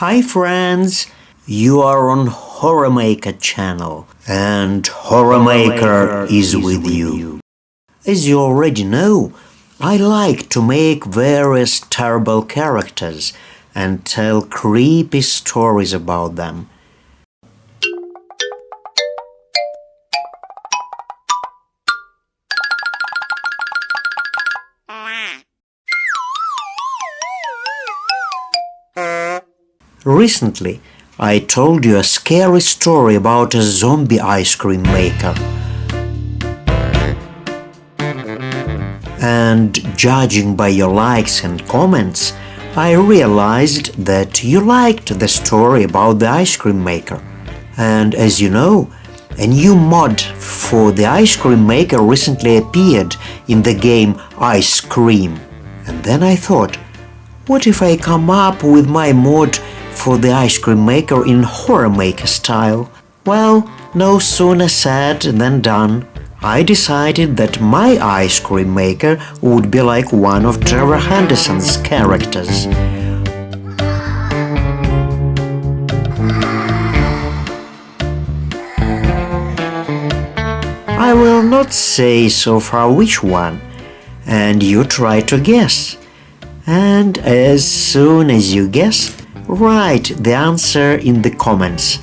Hi friends, you are on Horrormaker channel and Horrormaker is with you. As you already know, I like to make various terrible characters and tell creepy stories about them. Recently, I told you a scary story about a zombie ice cream maker. And judging by your likes and comments, I realized that you liked the story about the ice cream maker. And as you know, a new mod for the ice cream maker recently appeared in the game Ice Cream. And then I thought, what if I come up with my mod for the ice cream maker in Horrormaker style? Well, no sooner said than done. I decided that my ice cream maker would be like one of Trevor Henderson's characters. I will not say so far which one, and you try to guess. And as soon as you guess, write the answer in the comments.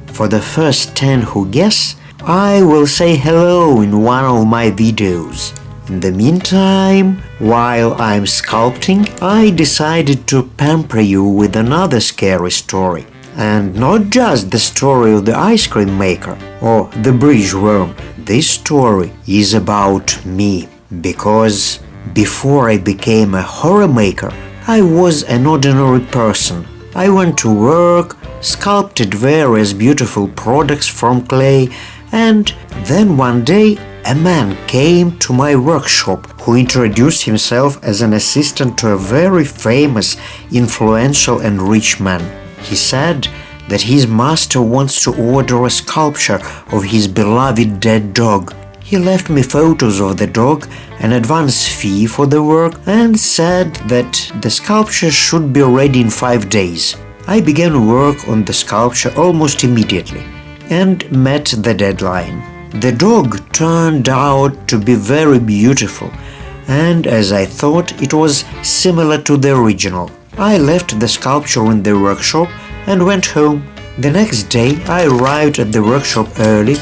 For the first 10 who guess, I will say hello in one of my videos. In the meantime, while I'm sculpting, I decided to pamper you with another scary story. And not just the story of the ice cream maker or the bridge worm. This story is about me, because before I became a horror maker, I was an ordinary person. I went to work, sculpted various beautiful products from clay, and then one day a man came to my workshop who introduced himself as an assistant to a very famous, influential and rich man. He said that his master wants to order a sculpture of his beloved dead dog. He left me photos of the dog, an advance fee for the work, and said that the sculpture should be ready in 5 days. I began work on the sculpture almost immediately and met the deadline. The dog turned out to be very beautiful, and as I thought, it was similar to the original. I left the sculpture in the workshop and went home. The next day I arrived at the workshop early,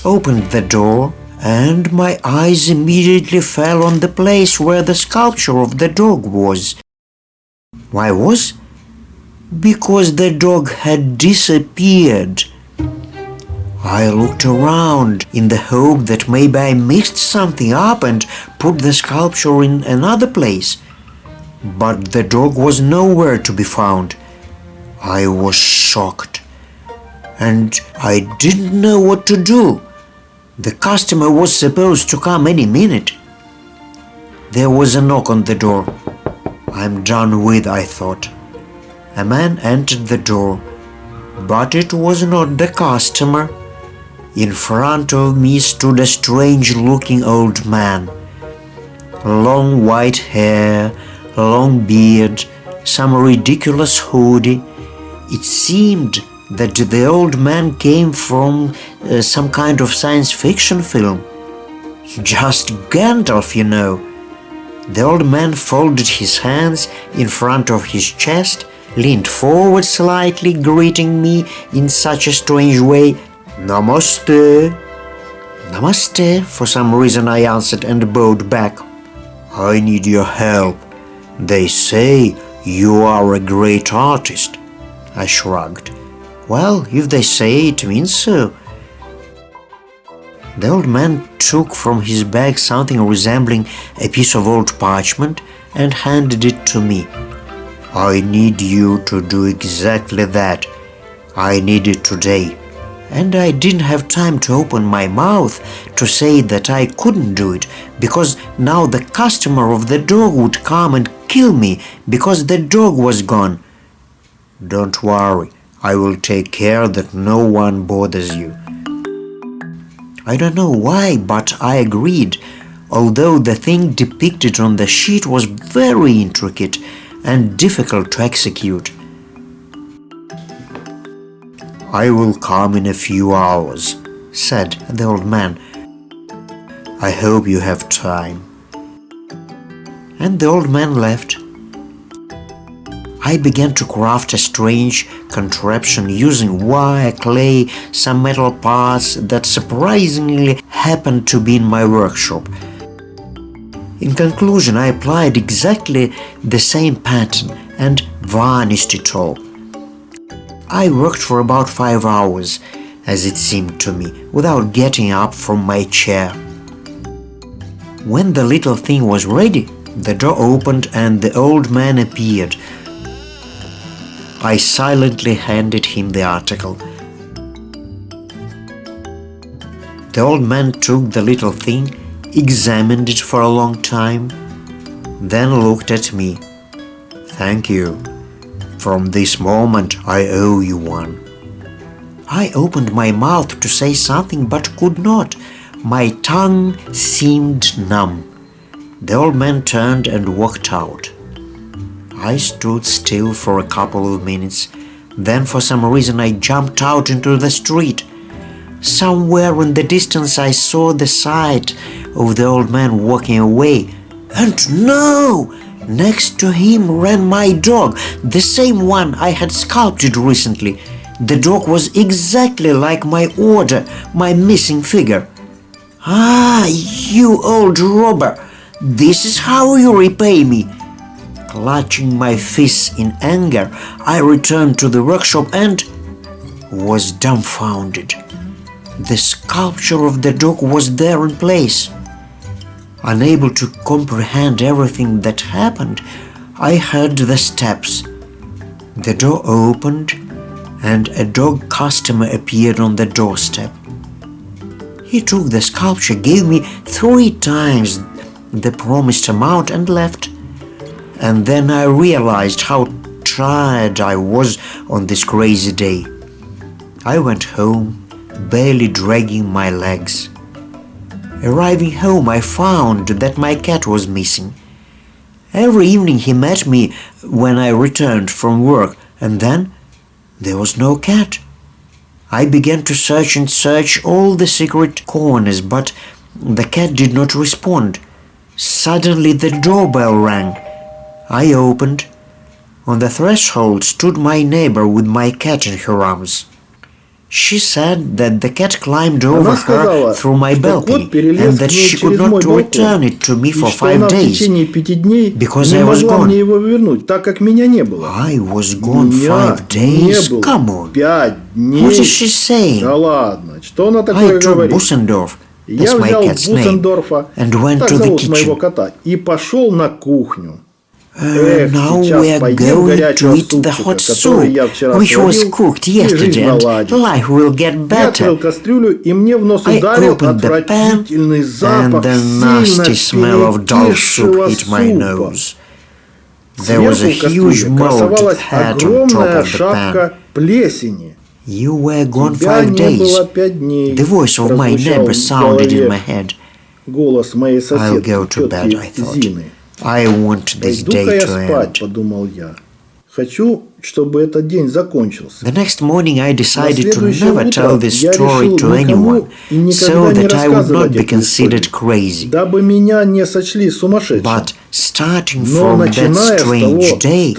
opened the door, and my eyes immediately fell on the place where the sculpture of the dog was. Why was? Because the dog had disappeared. I looked around in the hope that maybe I mixed something up and put the sculpture in another place. But the dog was nowhere to be found. I was shocked, and I didn't know what to do. The customer was supposed to come any minute. There was a knock on the door. I'm done with, I thought. A man entered the door, but it was not the customer. In front of me stood a strange-looking old man. Long white hair, long beard, some ridiculous hoodie. It seemed that the old man came from some kind of science fiction film. Just Gandalf, you know. The old man folded his hands in front of his chest, leaned forward slightly, greeting me in such a strange way. Namaste. Namaste, for some reason I answered and bowed back. I need your help. They say you are a great artist. I shrugged. Well, if they say, it means so. The old man took from his bag something resembling a piece of old parchment and handed it to me. I need you to do exactly that. I need it today. And I didn't have time to open my mouth to say that I couldn't do it, because now the customer of the dog would come and kill me because the dog was gone. Don't worry, I will take care that no one bothers you. I don't know why, but I agreed, although the thing depicted on the sheet was very intricate and difficult to execute. "I will come in a few hours," said the old man. "I hope you have time." And the old man left. I began to craft a strange contraption using wire, clay, some metal parts that surprisingly happened to be in my workshop. In conclusion, I applied exactly the same pattern and varnished it all. I worked for about 5 hours, as it seemed to me, without getting up from my chair. When the little thing was ready, the door opened and the old man appeared. I silently handed him the article. The old man took the little thing, examined it for a long time, then looked at me. "Thank you. From this moment I owe you one." I opened my mouth to say something but could not. My tongue seemed numb. The old man turned and walked out. I stood still for a couple of minutes. Then for some reason I jumped out into the street. Somewhere in the distance I saw the sight of the old man walking away. And no! Next to him ran my dog, the same one I had sculpted recently. The dog was exactly like my order, my missing figure. "Ah, you old robber! This is how you repay me!" Clutching my fists in anger, I returned to the workshop and was dumbfounded. The sculpture of the dog was there in place. Unable to comprehend everything that happened, I heard the steps. The door opened and a dog customer appeared on the doorstep. He took the sculpture, gave me 3 times the promised amount and left. And then I realized how tired I was on this crazy day. I went home, barely dragging my legs. Arriving home, I found that my cat was missing. Every evening he met me when I returned from work, and then there was no cat. I began to search all the secret corners, but the cat did not respond. Suddenly the doorbell rang. I opened. On the threshold stood my neighbor with my cat in her arms. She said that the cat climbed over her through my balcony and that she could not return it to me for 5 days because I was gone. I was gone 5 days? Come on. What is she saying? I took Busendorf, that's my cat's name, and went to the kitchen. Now we are going to eat the hot soup, which was cooked yesterday, and life will get better. I opened the pan, and the nasty smell of dog soup hit my nose. There was a huge mold head on top of the pan. You were gone 5 days. The voice of my neighbor sounded in my head. I'll go to bed, I thought. I want this day to end. The next morning I decided to never tell this story to anyone, so that I would not be considered crazy. But starting from that strange day,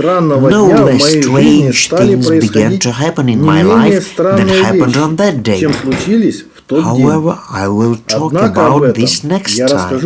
no less strange things began to happen in my life than happened on that day. However, I will talk about this next time.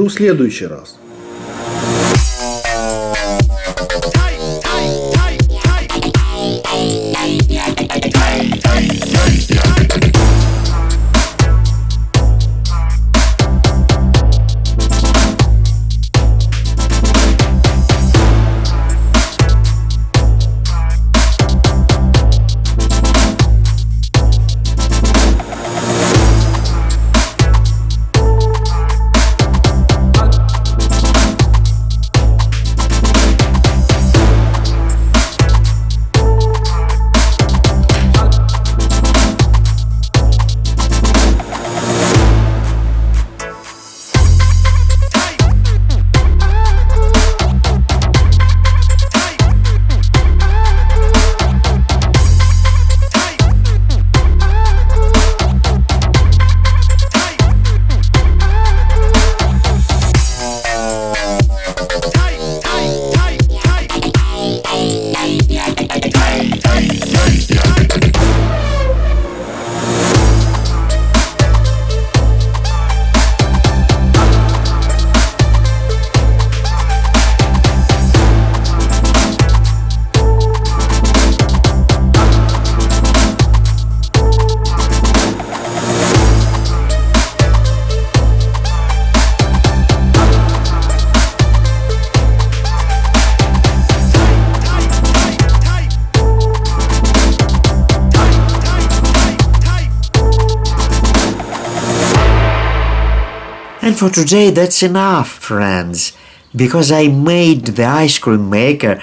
And for today that's enough, friends, because I made the ice cream maker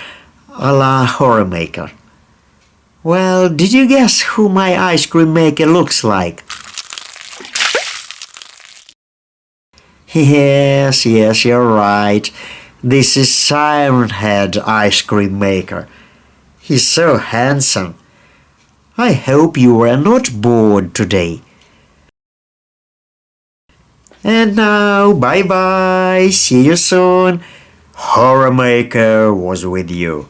a la Horrormaker. Well, did you guess who my ice cream maker looks like? Yes, you're right. This is Siren Head ice cream maker. He's so handsome. I hope you were not bored today. And now, bye-bye. See you soon. Horrormaker was with you.